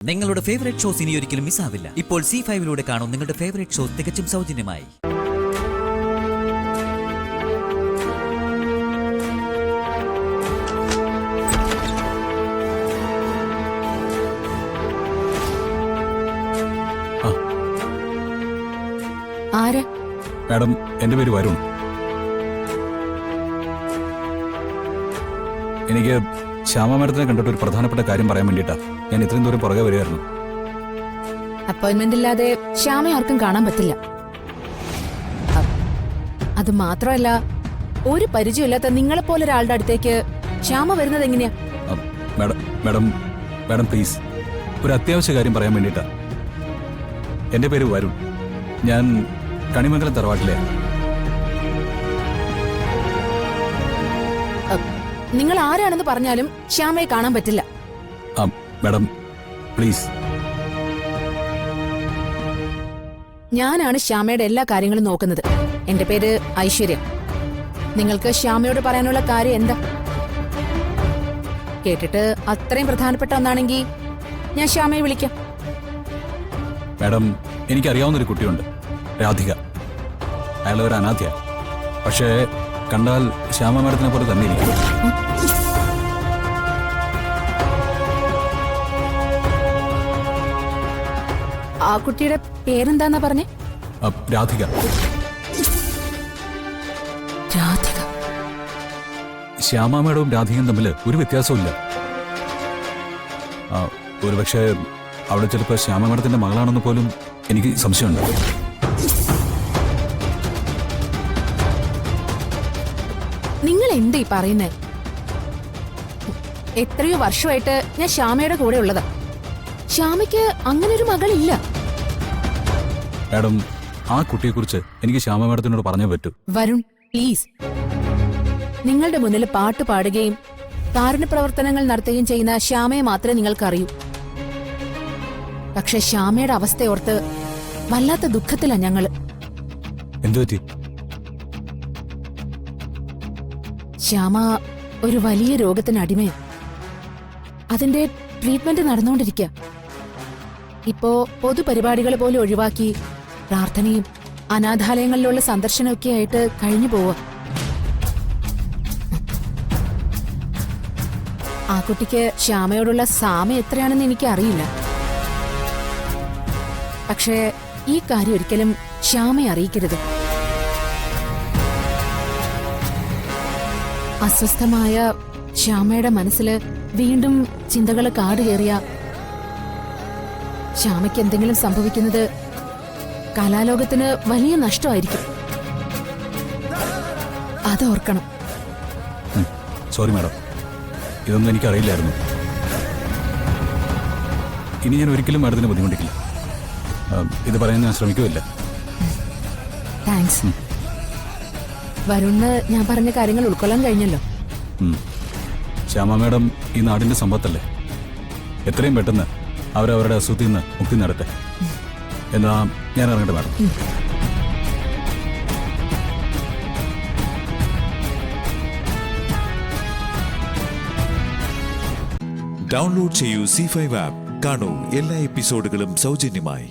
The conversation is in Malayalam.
നിങ്ങളുടെ ഫേവറേറ്റ് ഷോസ് ഇനി ഒരിക്കലും മിസ്സാവില്ല. ഇപ്പോൾ C5 കാണും നിങ്ങളുടെ ഫേവറേറ്റ് ഷോസ് തികച്ചും സൗജന്യമായി. ആര്? മാഡം, എന്റെ പേര് വരുൺ. എനിക്ക് ശ്യാമ മാഡത്തിനെ കണ്ടിട്ട് ഒരു പ്രധാനപ്പെട്ട കാര്യം പറയാൻ വേണ്ടിയിട്ടാ ഞാൻ ഇത്രയും ദൂരം പുറകെ വരികയായിരുന്നു. അപ്പോയിന്റ്മെന്റ് ഇല്ലാതെ ശ്യാമ ആർക്കും കാണാൻ പറ്റില്ല. അത് മാത്രമല്ല, ഒരു പരിചയമില്ലാത്ത നിങ്ങളെപ്പോലെ ഒരാളുടെ അടുത്തേക്ക് ശ്യാമ വരുന്നത് എങ്ങനെയാ? മാഡം പ്ലീസ്, ഒരു അത്യാവശ്യ കാര്യം പറയാൻ വേണ്ടിയിട്ടാ. എന്റെ പേര് വരുൺ. ഞാൻ കണിമംഗലം തറവാട്ടിലെ. നിങ്ങൾ ആരാണെന്ന് പറഞ്ഞാലും ശ്യാമയെ കാണാൻ പറ്റില്ല. Madam please. ഞാനാണ് ശ്യാമയുടെ എല്ലാ കാര്യങ്ങളും നോക്കുന്നത്. എന്റെ പേര് ഐശ്വര്യ. നിങ്ങൾക്ക് ശ്യാമയോട് പറയാനുള്ള കാര്യം എന്താ? കേട്ടിട്ട് അത്രയും പ്രധാനപ്പെട്ട ഒന്നാണെങ്കിൽ ഞാൻ ശ്യാമയെ വിളിക്കാം. മാഡം, എനിക്കറിയാവുന്നൊരു കുട്ടിയുണ്ട്, രാധിക. അയാൾ ഒരു അനാഥയാ. പക്ഷേ കണ്ടാൽ ശ്യാമ മാഡത്തിനെ പോലെ തന്നെ ഇരിക്കും. ആ കുട്ടിയുടെ പേരെന്താന്നാ പറഞ്ഞേ? രാധിക. രാധിക. ശ്യാമ മാഡവും രാധികയും തമ്മിൽ ഒരു വ്യത്യാസവും ഇല്ല. ഒരുപക്ഷെ അവിടെ ചിലപ്പോൾ ശ്യാമ മാഡത്തിന്റെ മകളാണെന്ന് പോലും എനിക്ക് സംശയമുണ്ട്. നിങ്ങൾ എന്താ ഈ പറയുന്നേ? എത്രയോ വർഷമായിട്ട് ഞാൻ ശ്യാമയുടെ കൂടെ ഉള്ളതാ. ശ്യാമയ്ക്ക് അങ്ങനെ ഒരു മകളില്ല. മാഡം, ആ കുട്ടിയെക്കുറിച്ച് എനിക്ക് ശ്യാമ മാഡത്തിനോട് പറഞ്ഞേ പറ്റൂ. വരുൺ, പ്ലീസ്. നിങ്ങളുടെ മുന്നിൽ പാട്ട് പാടുകയും കാരുണ്യ പ്രവർത്തനങ്ങൾ നടത്തുകയും ചെയ്യുന്ന ശ്യാമയെ മാത്രമേ നിങ്ങൾക്ക് അറിയൂ. പക്ഷെ ശ്യാമയുടെ അവസ്ഥയോർത്ത് വല്ലാത്ത ദുഃഖത്തിലാ ഞങ്ങള്. എന്തുപറ്റി? ശ്യാമ ഒരു വലിയ രോഗത്തിന് അടിമയാ. അതിന്റെ ട്രീറ്റ്മെന്റ് നടന്നുകൊണ്ടിരിക്കുക. ഇപ്പോ പൊതുപരിപാടികൾ പോലെ ഒഴിവാക്കി പ്രാർത്ഥനയും അനാഥാലയങ്ങളിലുള്ള സന്ദർശനമൊക്കെ ആയിട്ട് കഴിഞ്ഞു പോവാ. ആ കുട്ടിക്ക് ശ്യാമയോടുള്ള സാമ്യം എത്രയാണെന്ന് എനിക്ക് അറിയില്ല. പക്ഷേ ഈ കാര്യം ഒരിക്കലും ശ്യാമയെ അറിയിക്കരുത്. അസ്വസ്ഥമായ ശ്യാമയുടെ മനസ്സില് വീണ്ടും ചിന്തകൾ കാടുകയറിയ ശ്യാമയ്ക്ക് എന്തെങ്കിലും സംഭവിക്കുന്നത് കലാലോകത്തിന് വലിയ നഷ്ടമായിരിക്കും. അതോർക്കണം. സോറി മാഡം, ഇതൊന്നും എനിക്കറിയില്ലായിരുന്നു. ഇനി ഞാൻ ഒരിക്കലും മാഡത്തിന് ബുദ്ധിമുട്ടിക്കില്ല. ഇത് പറയാൻ ഞാൻ ശ്രമിക്കുമില്ല. താങ്ക്സ്. വരുണ് ഞാൻ പറഞ്ഞ കാര്യങ്ങൾ ഉൾക്കൊള്ളാൻ കഴിഞ്ഞല്ലോ. ശ്യാമ മാഡം ഈ നാടിന്റെ സമ്പത്തല്ലേ. എത്രയും പെട്ടെന്ന് അവരവരുടെ അസുഖത്തിൽ നിന്ന് മുക്തി നടട്ടെ. എന്നാ ഞാൻ ഇറങ്ങട്ടെ മാഡം. ഡൗൺലോഡ് ചെയ്യൂ C5 ആപ്പ്. കാണൂ എല്ലാ എപ്പിസോഡുകളും സൗജന്യമായി.